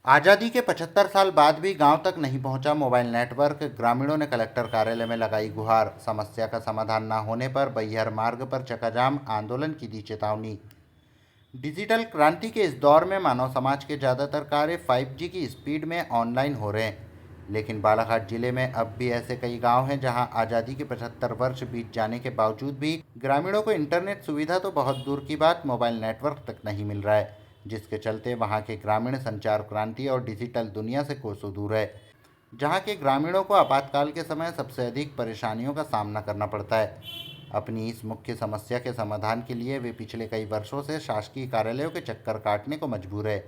आज़ादी के 75 साल बाद भी गांव तक नहीं पहुंचा मोबाइल नेटवर्क। ग्रामीणों ने कलेक्टर कार्यालय में लगाई गुहार। समस्या का समाधान न होने पर बैहर मार्ग पर चक्काजाम, आंदोलन की दी चेतावनी। डिजिटल क्रांति के इस दौर में मानव समाज के ज़्यादातर कार्य 5G की स्पीड में ऑनलाइन हो रहे हैं, लेकिन बालाघाट जिले में अब भी ऐसे कई गांव हैं जहां आज़ादी के 75 वर्ष बीत जाने के बावजूद भी ग्रामीणों को इंटरनेट सुविधा तो बहुत दूर की बात, मोबाइल नेटवर्क तक नहीं मिल रहा है, जिसके चलते वहां के ग्रामीण संचार क्रांति और डिजिटल दुनिया से कोसों दूर है। जहां के ग्रामीणों को आपातकाल के समय सबसे अधिक परेशानियों का सामना करना पड़ता है। अपनी इस मुख्य समस्या के समाधान के लिए वे पिछले कई वर्षों से शासकीय कार्यालयों के चक्कर काटने को मजबूर है।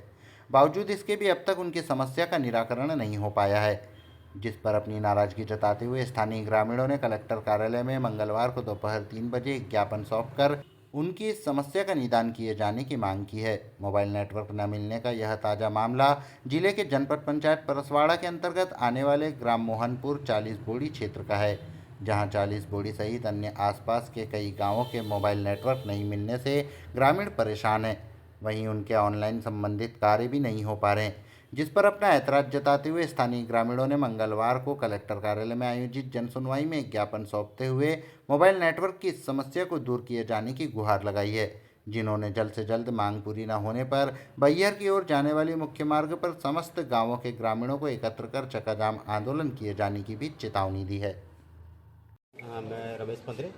बावजूद इसके भी अब तक उनकी समस्या का निराकरण नहीं हो पाया है, जिस पर अपनी नाराजगी जताते हुए स्थानीय ग्रामीणों ने कलेक्टर कार्यालय में मंगलवार को दोपहर 3 बजे एक ज्ञापन सौंपकर उनकी इस समस्या का निदान किए जाने की मांग की है। मोबाइल नेटवर्क न मिलने का यह ताज़ा मामला जिले के जनपद पंचायत परसवाड़ा के अंतर्गत आने वाले ग्राम मोहनपुर 40 बोड़ी क्षेत्र का है, जहां 40 बोड़ी सहित अन्य आसपास के कई गांवों के मोबाइल नेटवर्क नहीं मिलने से ग्रामीण परेशान हैं। वहीं उनके ऑनलाइन संबंधित कार्य भी नहीं हो पा रहे हैं, जिस पर अपना ऐतराज जताते हुए स्थानीय ग्रामीणों ने मंगलवार को कलेक्टर कार्यालय में आयोजित जनसुनवाई में एक ज्ञापन सौंपते हुए मोबाइल नेटवर्क की इस समस्या को दूर किए जाने की गुहार लगाई है, जिन्होंने जल्द से जल्द मांग पूरी न होने पर बैहर की ओर जाने वाली मुख्य मार्ग पर समस्त गांवों के ग्रामीणों को एकत्र कर चक्काजाम आंदोलन किए जाने की भी चेतावनी दी है। हाँ, मैं रमेश पंद्रे,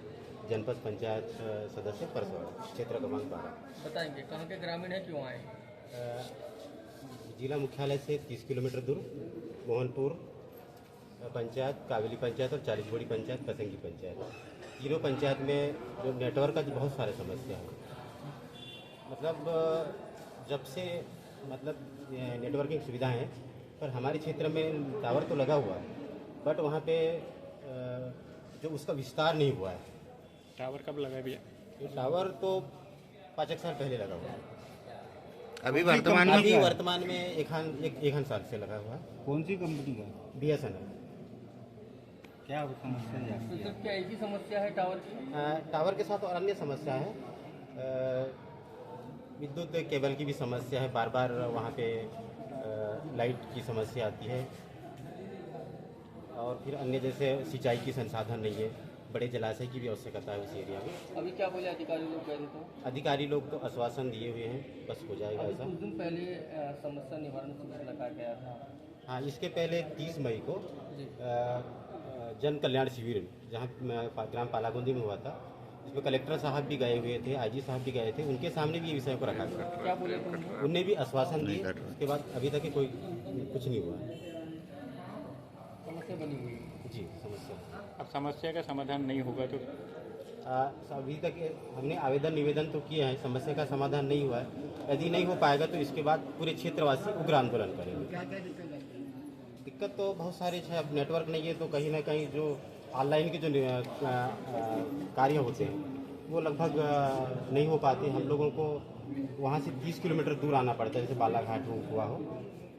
जनपद पंचायत सदस्य परसवाड़ा, क्षेत्र क्रमांक 12। बताएंगे कहाँ के ग्रामीण हैं, क्यों आए? जिला मुख्यालय से 30 किलोमीटर दूर मोहनपुर पंचायत, कावेली पंचायत और 40 बोड़ी पंचायत, कसंगी पंचायत, तीनों पंचायत में जो नेटवर्क का बहुत सारे समस्या है। मतलब जब से नेटवर्किंग सुविधाएं हैं, पर हमारे क्षेत्र में टावर तो लगा हुआ है, बट वहाँ पे जो उसका विस्तार नहीं हुआ है। टावर कब लगा भैया? ये टावर तो 5 साल पहले लगा हुआ है। अभी वर्तमान में एक साल से लगा हुआ है। कौन सी कंपनी का? BSNL। क्या समस्या है? तो सिर्फ क्या एक ही समस्या है टावर की? टावर के साथ और अन्य समस्या है। विद्युत केबल की भी समस्या है, बार बार वहाँ पे लाइट की समस्या आती है, और फिर अन्य जैसे सिंचाई की संसाधन नहीं है, बड़े जलाशय की भी आवश्यकता है उस एरिया में। अभी क्या बोले अधिकारी लोग, कह रहे थे? अधिकारी लोग तो आश्वासन दिए हुए हैं, बस हो जाएगा ऐसा। कुछ दिन पहले समस्या निवारण शिविर लगाया गया था। हाँ, इसके पहले 30 मई को जी। जन कल्याण शिविर जहाँ ग्राम पालागुंदी में हुआ था, इसमें कलेक्टर साहब भी गए हुए थे, IG साहब भी गए थे, उनके सामने भी ये विषय को रखा गया। क्या बोले थे उन्होंने? उनने भी आश्वासन दिए, उसके बाद अभी तक कोई कुछ नहीं हुआ। समस्या बनी हुई है। जी, समस्या। अब समस्या का समाधान नहीं होगा तो अभी तक हमने आवेदन निवेदन तो किए हैं, समस्या का समाधान नहीं हुआ है। यदि नहीं हो पाएगा तो इसके बाद पूरे क्षेत्रवासी उग्र आंदोलन करेंगे। क्या क्या दिक्कत आती है? दिक्कत तो बहुत सारे है। अब नेटवर्क नहीं है तो कहीं ना कहीं जो ऑनलाइन के जो कार्य होते हैं वो लगभग नहीं हो पाते। हम लोगों को वहाँ से 30 किलोमीटर दूर आना पड़ता है, जैसे बालाघाट हुआ हो,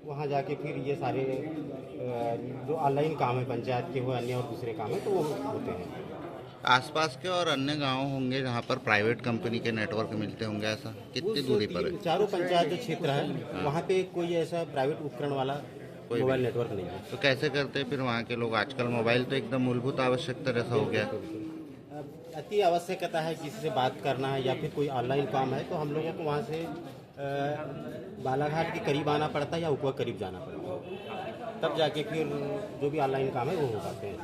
वहाँ जाके फिर ये सारे जो ऑनलाइन काम है पंचायत के हो, अन्य और दूसरे काम है तो वो होते हैं। आसपास के और अन्य गांव होंगे जहां पर प्राइवेट कंपनी के नेटवर्क मिलते होंगे, ऐसा कितनी दूरी पर है? चारों पंचायत जो क्षेत्र है वहाँ पे कोई ऐसा प्राइवेट उपकरण वाला मोबाइल नेटवर्क नहीं है। तो कैसे करते हैं फिर वहाँ के लोग? आजकल मोबाइल तो एकदम मूलभूत आवश्यकता जैसा हो गया। अति आवश्यकता है, किसी से बात करना है या फिर कोई ऑनलाइन काम है तो हम लोगों को वहाँ से बालाघाट के करीब आना पड़ता है या उपवा करीब जाना पड़ता है, तब जाके फिर जो भी ऑनलाइन काम है वो हो पाते हैं।